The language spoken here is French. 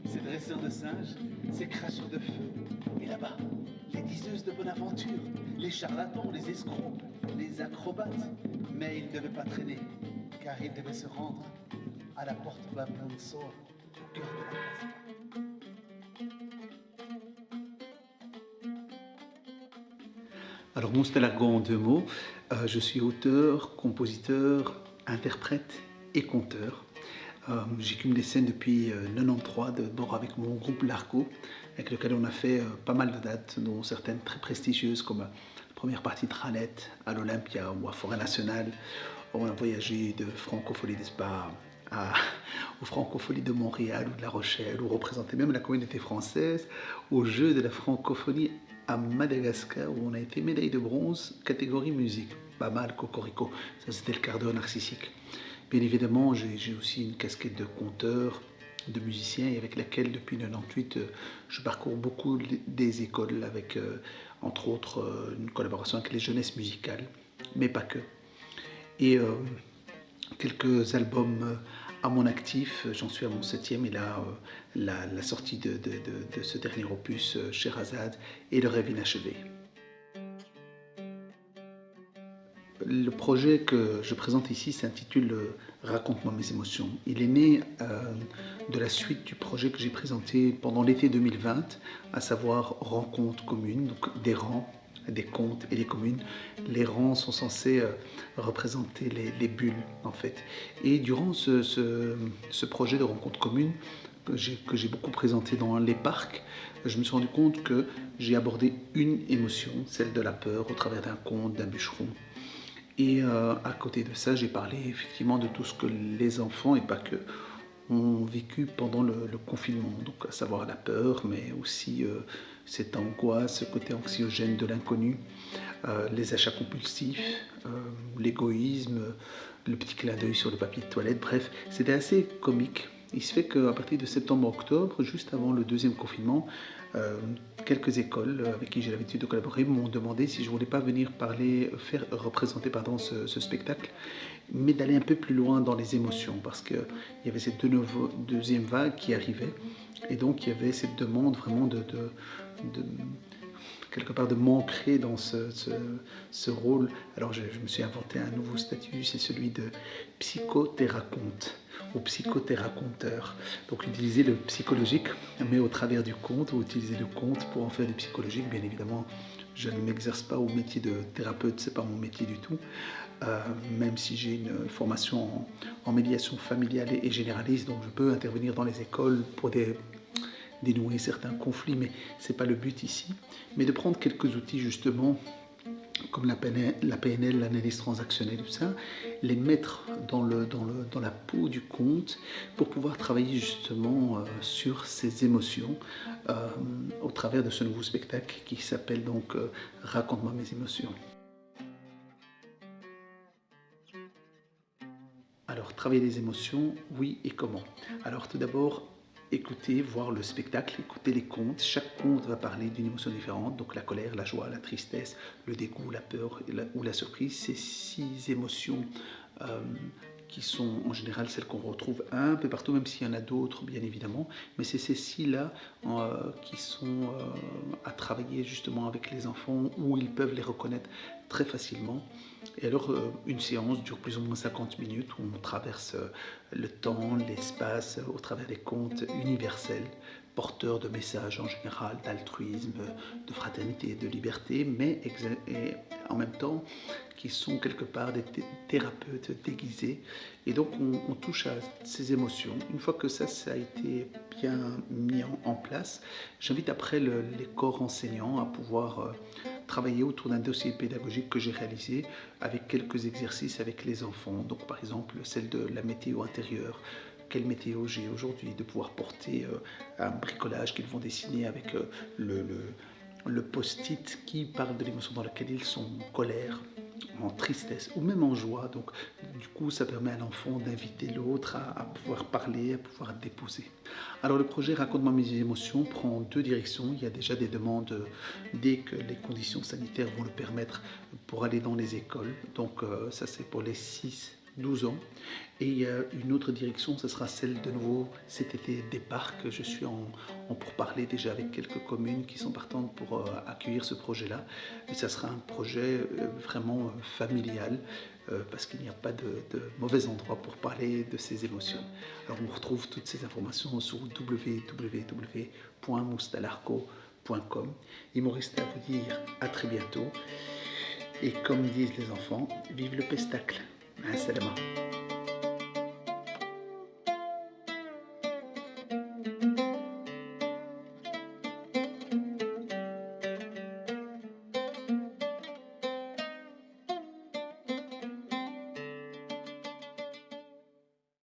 ces dresseurs de singes, ces cracheurs de feu. Et là-bas, les diseuses de bonne aventure, les charlatans, les escrocs, les acrobates. Mais ils ne devaient pas traîner, car ils devaient se rendre à la porte Bab Mansour, au cœur de la place. Alors, Moustelago en deux mots, je suis auteur, compositeur, interprète et conteur. J'écume des scènes depuis 93, d'abord avec mon groupe Largo, avec lequel on a fait pas mal de dates, dont certaines très prestigieuses comme la première partie de Ralette à l'Olympia ou à Forêt Nationale. On a voyagé de Francophonie d'Espa aux Francopholies de Montréal ou de La Rochelle, ou représenté même la communauté française aux Jeux de la francophonie à Madagascar, où on a été médaille de bronze catégorie musique. Pas mal, cocorico, ça c'était le quart d'heure narcissique. Bien évidemment, j'ai aussi une casquette de conteur, de musicien, et avec laquelle depuis 98 je parcours beaucoup des écoles avec entre autres une collaboration avec les jeunesses musicales, mais pas que. Et quelques albums à mon actif, j'en suis à mon 7e, et là la sortie de ce dernier opus, Sherazade et le rêve inachevé. Le projet que je présente ici s'intitule Raconte-moi mes émotions. Il est né de la suite du projet que j'ai présenté pendant l'été 2020, à savoir Rencontres communes, donc des rangs, des contes et des communes. Les rangs sont censés représenter les bulles en fait. Et durant ce projet de Rencontres communes, que j'ai beaucoup présenté dans les parcs, je me suis rendu compte que j'ai abordé une émotion, celle de la peur, au travers d'un conte, d'un bûcheron. Et à côté de ça, j'ai parlé effectivement de tout ce que les enfants, et pas que, ont vécu pendant le confinement. Donc à savoir la peur, mais aussi cette angoisse, ce côté anxiogène de l'inconnu, les achats compulsifs, l'égoïsme, le petit clin d'œil sur le papier de toilette. Bref, c'était assez comique. Il se fait qu'à partir de septembre-octobre, juste avant le deuxième confinement, quelques écoles avec qui j'ai l'habitude de collaborer m'ont demandé si je voulais pas venir faire représenter ce spectacle, mais d'aller un peu plus loin dans les émotions, parce qu'il y avait cette deuxième vague qui arrivait, et donc il y avait cette demande vraiment de quelque part de m'ancrer dans ce rôle. Alors je me suis inventé un nouveau statut, c'est celui de psychothéraconte ou psychothéraconteur. Donc utiliser le psychologique, mais au travers du conte, ou utiliser le conte pour en faire du psychologique. Bien évidemment, je ne m'exerce pas au métier de thérapeute, c'est pas mon métier du tout. Même si j'ai une formation en médiation familiale et généraliste, donc je peux intervenir dans les écoles pour dénouer certains conflits, mais ce n'est pas le but ici. Mais de prendre quelques outils justement, comme la PNL, l'analyse transactionnelle, tout ça, les mettre dans la peau du conte pour pouvoir travailler justement sur ces émotions au travers de ce nouveau spectacle qui s'appelle donc Raconte-moi mes émotions. Alors, travailler les émotions, oui, et comment? Alors, tout d'abord, écouter, voir le spectacle, écouter les contes. Chaque conte va parler d'une émotion différente, donc la colère, la joie, la tristesse, le dégoût, la peur ou la surprise. Ces 6 émotions qui sont en général celles qu'on retrouve un peu partout, même s'il y en a d'autres bien évidemment, mais c'est ces 6-là qui sont à travailler justement avec les enfants, où ils peuvent les reconnaître très facilement. Et alors une séance dure plus ou moins 50 minutes, où on traverse le temps, l'espace, au travers des contes universels, porteurs de messages en général, d'altruisme, de fraternité, de liberté, mais en même temps qui sont quelque part des thérapeutes déguisés. Et donc on touche à ces émotions. Une fois que ça a été bien mis en place, j'invite après les corps enseignants à pouvoir travailler autour d'un dossier pédagogique que j'ai réalisé avec quelques exercices avec les enfants. Donc par exemple celle de la météo intérieure. Quelle météo j'ai aujourd'hui, de pouvoir porter un bricolage qu'ils vont dessiner avec le post-it qui parle de l'émotion dans laquelle ils sont, en colère, en tristesse ou même en joie. Donc du coup ça permet à l'enfant d'inviter l'autre à pouvoir parler, à pouvoir déposer. Alors le projet Raconte-moi mes émotions prend 2 directions. Il y a déjà des demandes dès que les conditions sanitaires vont le permettre pour aller dans les écoles. Donc ça c'est pour les 6 12 ans. Et il y a une autre direction, ce sera celle de nouveau cet été des parcs. Je suis en pourparlers déjà avec quelques communes qui sont partantes pour accueillir ce projet-là. Et ça sera un projet vraiment familial parce qu'il n'y a pas de mauvais endroit pour parler de ces émotions. Alors on retrouve toutes ces informations sur www.moustalarco.com. Il me reste à vous dire à très bientôt. Et comme disent les enfants, vive le pestacle. Assalama.